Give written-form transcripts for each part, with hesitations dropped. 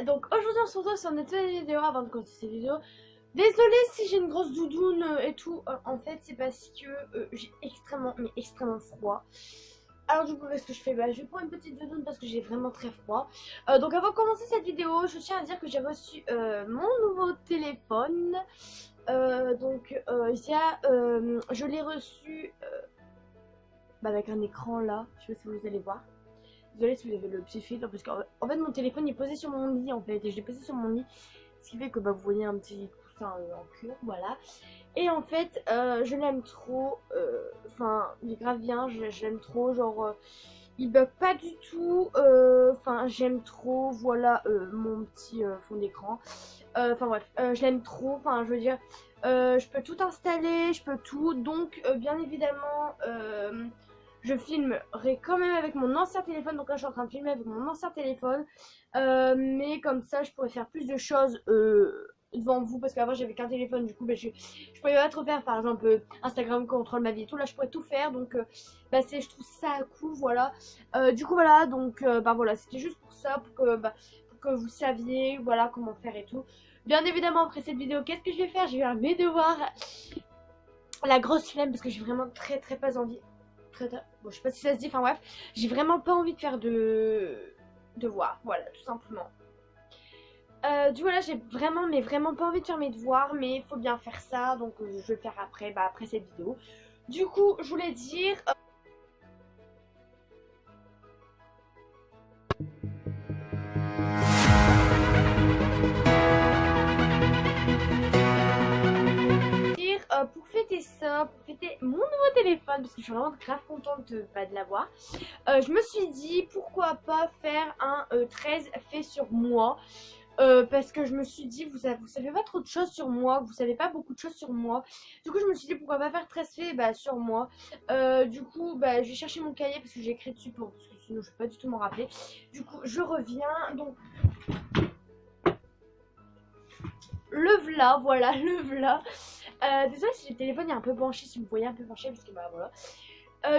donc aujourd'hui on se retrouve sur une nouvelle vidéo. Avant de commencer cette vidéo, désolée si j'ai une grosse doudoune et tout, en fait c'est parce que j'ai extrêmement froid. Alors du coup qu'est-ce que je fais? Je prends une petite doudoune parce que j'ai vraiment très froid. Donc avant de commencer cette vidéo, je tiens à dire que j'ai reçu mon nouveau téléphone. Je l'ai reçu avec un écran là, je sais pas si vous allez voir. Désolée si vous avez le petit filtre parce qu'en fait mon téléphone est posé sur mon lit en fait et je l'ai posé sur mon lit, ce qui fait que vous voyez un petit coussin en cuir, voilà. Et en fait je l'aime trop, enfin il est grave bien, je l'aime trop, genre il bug pas du tout, enfin j'aime trop, voilà mon petit fond d'écran, enfin bref, je l'aime trop, enfin je veux dire je peux tout installer, je peux tout, donc bien évidemment je filmerai quand même avec mon ancien téléphone. Donc là je suis en train de filmer avec mon ancien téléphone, mais comme ça je pourrais faire plus de choses devant vous, parce qu'avant j'avais qu'un téléphone, du coup je pourrais pas trop faire, par exemple Instagram contrôle ma vie et tout, là je pourrais tout faire, donc je trouve ça cool, voilà. Du coup voilà, donc voilà, c'était juste pour ça, pour que vous saviez voilà comment faire et tout. Bien évidemment après cette vidéo, qu'est-ce que je vais faire? Je vais faire mes devoirs, la grosse flemme, parce que j'ai vraiment très pas envie. Bon, je sais pas si ça se dit, enfin bref, j'ai vraiment pas envie de faire de devoirs, voilà, tout simplement. Du coup là j'ai vraiment pas envie de faire mes devoirs, mais il faut bien faire ça, donc je vais le faire après, après cette vidéo. Du coup je voulais dire pour fêter ça, pour fêter mon nouveau téléphone, parce que je suis vraiment grave contente de l'avoir, je me suis dit pourquoi pas faire un 13 fait sur moi. Parce que je me suis dit, vous savez pas trop de choses sur moi, vous savez pas beaucoup de choses sur moi. Du coup je me suis dit pourquoi pas faire 13 faits sur moi. Du coup je vais chercher mon cahier parce que j'ai écrit dessus, parce que sinon je vais pas du tout m'en rappeler. Du coup je reviens, donc le v'là, voilà, le v'là. Désolée si le téléphone est un peu penché, si vous voyez un peu penché, parce que voilà.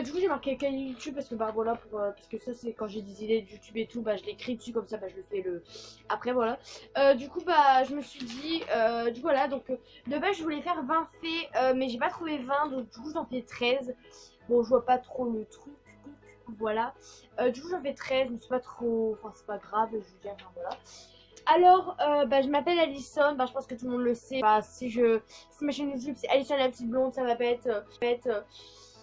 Du coup j'ai marqué cahier YouTube parce que voilà, parce que ça c'est quand j'ai des idées de YouTube et tout, je l'écris dessus, comme ça je le fais après, voilà. Du coup je me suis dit, du coup voilà, donc de base je voulais faire 20 faits, mais j'ai pas trouvé 20, donc du coup j'en fais 13. Bon je vois pas trop le truc, voilà. Du coup j'en fais 13, mais c'est pas trop, enfin c'est pas grave, je veux dire, enfin voilà. Alors, je m'appelle Alison, je pense que tout le monde le sait. Si ma chaîne YouTube c'est Alison la petite blonde, ça va pas être,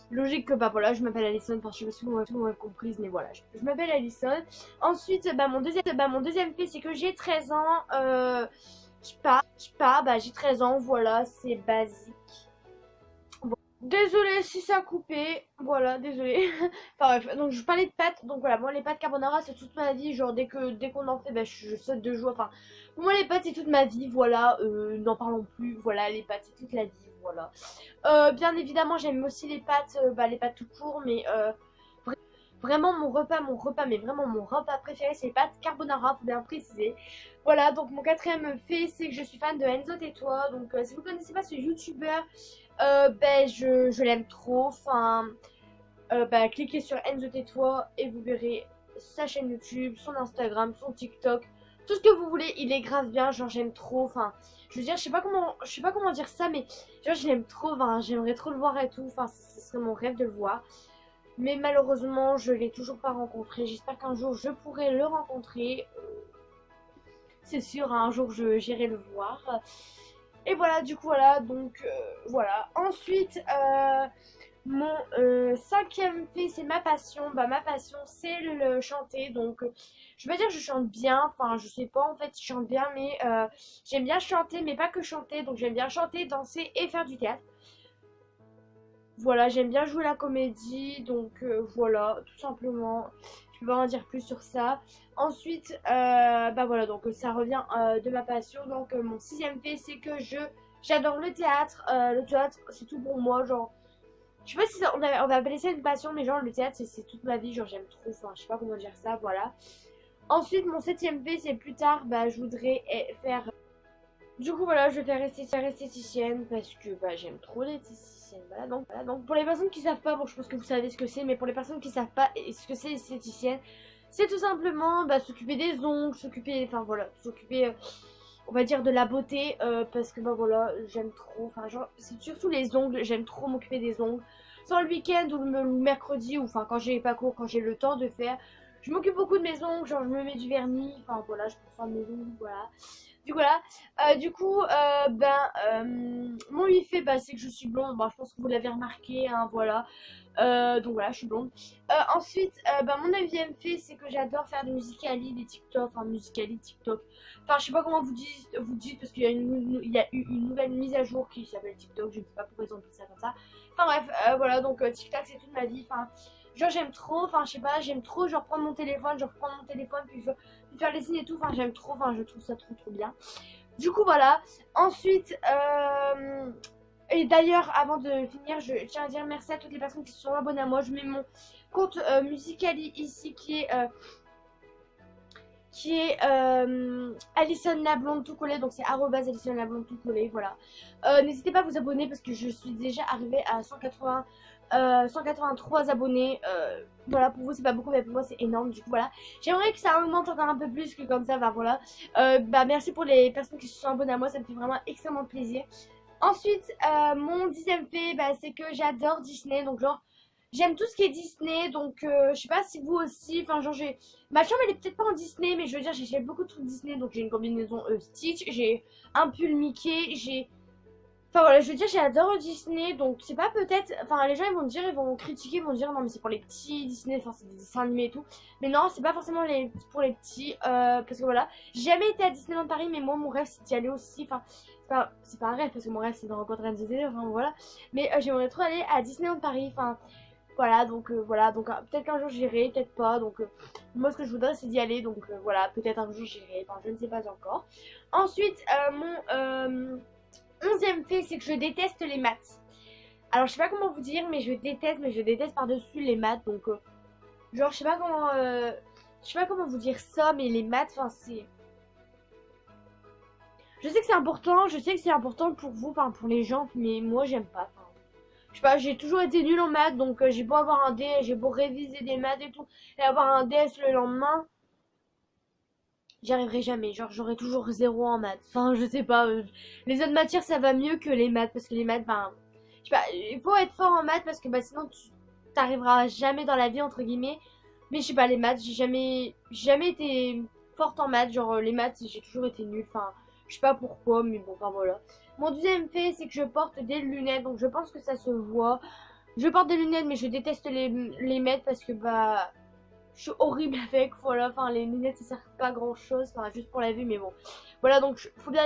logique que voilà, je m'appelle Alison, enfin je sais pas si vous m'avez comprise, mais voilà, je m'appelle Alison. Ensuite, mon deuxième fait, c'est que j'ai 13 ans, j'ai 13 ans, voilà, c'est basique. Bon. Désolée si ça a coupé, voilà, désolée. Enfin bref, donc je parlais de pâtes, donc voilà, moi les pâtes carbonara c'est toute ma vie, genre dès qu'on en fait, je saute de joie, enfin, pour moi les pâtes c'est toute ma vie, voilà, n'en parlons plus, voilà, les pâtes c'est toute la vie, voilà. Bien évidemment j'aime aussi les pâtes tout court, mais vraiment mon repas préféré c'est les pâtes carbonara, faut bien préciser. Voilà, donc mon quatrième fait c'est que je suis fan de Enzo Tetoi, donc si vous connaissez pas ce youtubeur, je l'aime trop, enfin cliquez sur Enzo Tetoi et vous verrez sa chaîne YouTube, son Instagram, son TikTok, tout ce que vous voulez, il est grave bien, genre j'aime trop, enfin je veux dire, je sais pas comment dire ça, mais genre je l'aime trop, enfin j'aimerais trop le voir et tout, enfin ce serait mon rêve de le voir. Mais malheureusement je l'ai toujours pas rencontré, j'espère qu'un jour je pourrai le rencontrer, c'est sûr, un jour j'irai le voir. Et voilà, du coup voilà, donc voilà. Ensuite mon cinquième fait c'est ma passion. Ma passion c'est le chanter, donc je vais pas dire que je chante bien, enfin je sais pas en fait si je chante bien, mais j'aime bien chanter, mais pas que chanter, donc j'aime bien chanter, danser et faire du théâtre. Voilà, j'aime bien jouer la comédie, donc voilà, tout simplement. Je peux pas en dire plus sur ça. Ensuite, voilà, donc ça revient de ma passion. Donc mon sixième fait, c'est que j'adore le théâtre. Le théâtre, c'est tout pour moi, genre. Je sais pas si on va appeler ça une passion, mais genre le théâtre, c'est toute ma vie, genre j'aime trop. Enfin, je sais pas comment dire ça, voilà. Ensuite, mon septième fait, c'est plus tard, je voudrais faire. Du coup voilà, je vais faire esthéticienne parce que j'aime trop l'esthéticienne. Voilà, donc pour les personnes qui savent pas, bon je pense que vous savez ce que c'est, mais pour les personnes qui savent pas ce que c'est l'esthéticienne, c'est tout simplement bah, s'occuper des ongles, s'occuper, enfin voilà, s'occuper, on va dire de la beauté, parce que bah voilà, j'aime trop, enfin genre, c'est surtout les ongles, j'aime trop m'occuper des ongles. Soit le week-end ou le mercredi, ou enfin quand j'ai pas cours, quand j'ai le temps de faire. Je m'occupe beaucoup de mes ongles, genre je me mets du vernis, enfin voilà, je prends soin de mes ongles, voilà. Du coup, mon fait, bah, c'est que je suis blonde. Bon, je pense que vous l'avez remarqué, hein, voilà. Donc voilà, je suis blonde. Ensuite, mon 9e fait, c'est que j'adore faire des musicali, des TikTok, enfin musicali, TikTok. Enfin, je sais pas comment vous dites parce qu'il y a il y a eu une nouvelle mise à jour qui s'appelle TikTok. Je ne sais pas pourquoi ils ont fait ça comme ça. Enfin bref, voilà, donc TikTok, c'est toute ma vie. Enfin, genre j'aime trop, enfin je sais pas, j'aime trop genre prendre mon téléphone, puis faire les signes et tout. Enfin, j'aime trop, enfin je trouve ça trop trop bien. Du coup, voilà. Ensuite, et d'ailleurs, avant de finir, je tiens à dire merci à toutes les personnes qui se sont abonnées à moi. Je mets mon compte Musicali ici qui est Alison la blonde tout collé, donc c'est @Alison la blonde tout collé, voilà. N'hésitez pas à vous abonner parce que je suis déjà arrivée à 183 abonnés. Voilà, pour vous c'est pas beaucoup, mais pour moi c'est énorme. Du coup, voilà, j'aimerais que ça augmente encore un peu plus que comme ça. Bah voilà, merci pour les personnes qui se sont abonnées à moi, ça me fait vraiment extrêmement plaisir. Ensuite, mon 10e fait, bah, c'est que j'adore Disney, donc genre j'aime tout ce qui est Disney, donc je sais pas si vous aussi, enfin genre j'ai ma chambre elle est peut-être pas en Disney, mais je veux dire j'ai beaucoup de trucs Disney, donc j'ai une combinaison Stitch, j'ai un pull Mickey, j'ai, enfin voilà, je veux dire j'adore Disney, donc c'est pas peut-être, enfin les gens ils vont me dire, ils vont critiquer, ils vont dire non mais c'est pour les petits Disney, enfin c'est des dessins animés et tout, mais non c'est pas forcément pour les petits, parce que voilà, j'ai jamais été à Disneyland Paris, mais moi mon rêve c'est d'y aller aussi, enfin c'est pas un rêve parce que mon rêve c'est de rencontrer un Disney, enfin voilà, mais j'aimerais trop aller à Disneyland Paris, enfin voilà, donc peut-être qu'un jour j'irai, peut-être pas. Donc moi ce que je voudrais c'est d'y aller. Donc voilà, peut-être un jour j'irai. Enfin, je ne sais pas encore. Ensuite, mon 11e fait, c'est que je déteste les maths. Alors je sais pas comment vous dire, mais je déteste par-dessus les maths. Donc genre je sais pas comment vous dire ça, mais les maths, enfin c'est. Je sais que c'est important, je sais que c'est important pour vous, enfin pour les gens, mais moi j'aime pas. Enfin, je sais pas, j'ai toujours été nulle en maths, donc j'ai beau avoir un D, j'ai beau réviser des maths et tout, et avoir un DS le lendemain, j'y arriverai jamais. Genre, j'aurai toujours 0 en maths. Enfin, je sais pas. Les autres matières, ça va mieux que les maths, parce que les maths, ben, je sais pas, il faut être fort en maths, parce que bah, sinon, tu t'arriveras jamais dans la vie, entre guillemets. Mais je sais pas, les maths, j'ai jamais été forte en maths. Genre, les maths, j'ai toujours été nulle. Enfin, je sais pas pourquoi, mais bon, enfin voilà. Mon deuxième fait, c'est que je porte des lunettes, donc je pense que ça se voit. Je porte des lunettes, mais je déteste les mettre parce que bah je suis horrible avec. Voilà, enfin les lunettes ça sert pas à grand chose, enfin juste pour la vue, mais bon. Voilà, donc faut bien,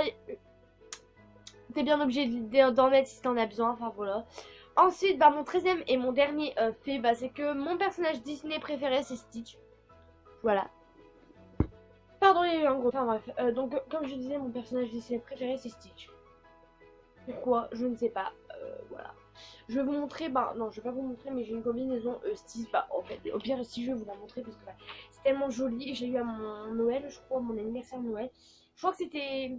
t'es bien obligé d'en mettre si t'en as besoin, enfin voilà. Ensuite, bah mon 13e et mon dernier fait, bah c'est que mon personnage Disney préféré c'est Stitch. Voilà. Pardon, il y a eu un gros. Enfin bref, donc comme je disais, mon personnage Disney préféré c'est Stitch. Pourquoi? Je ne sais pas. Voilà. Je vais vous montrer, bah non, je vais pas vous montrer, mais j'ai une combinaison Stitch. Bah en fait, au pire, si je vais vous la montrer parce que bah, c'est tellement joli. J'ai eu à mon Noël, je crois, mon anniversaire de Noël. Je crois que c'était.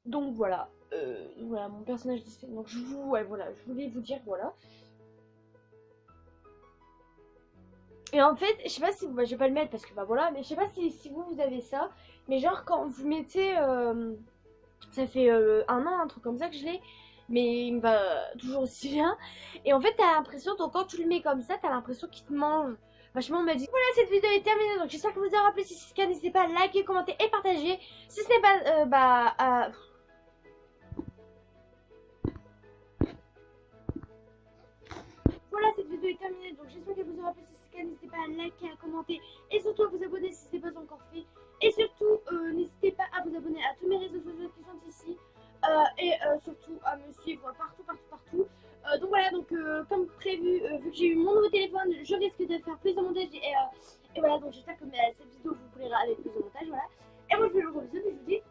Donc voilà. Voilà, mon personnage Disney. Donc ouais, voilà, je voulais vous dire, voilà. Et en fait, je sais pas si. Bah, je vais pas le mettre parce que bah voilà, mais je sais pas si vous avez ça. Mais genre, quand vous mettez. Ça fait un an, un truc comme ça que je l'ai. Mais il me va toujours aussi bien. Et en fait, t'as l'impression, donc quand tu le mets comme ça, t'as l'impression qu'il te mange. Vachement, on m'a dit voilà, cette vidéo est terminée. Donc j'espère que vous aura plu. Si c'est le cas, n'hésitez pas à liker, commenter et partager. Si ce n'est pas. Voilà, cette vidéo est terminée. Donc j'espère que vous aura plu. Si c'est le cas, n'hésitez pas à liker, à commenter. Et surtout à vous abonner si ce n'est pas encore fait. Et surtout, n'hésitez pas à vous abonner à tous mes réseaux sociaux qui sont ici. Et surtout à me suivre partout. Donc voilà, donc comme prévu, vu que j'ai eu mon nouveau téléphone, je risque de faire plus de montage et voilà, donc j'espère que cette vidéo vous plaira avec plus de montage, voilà. Et moi je vous dis gros bisous et je vous dis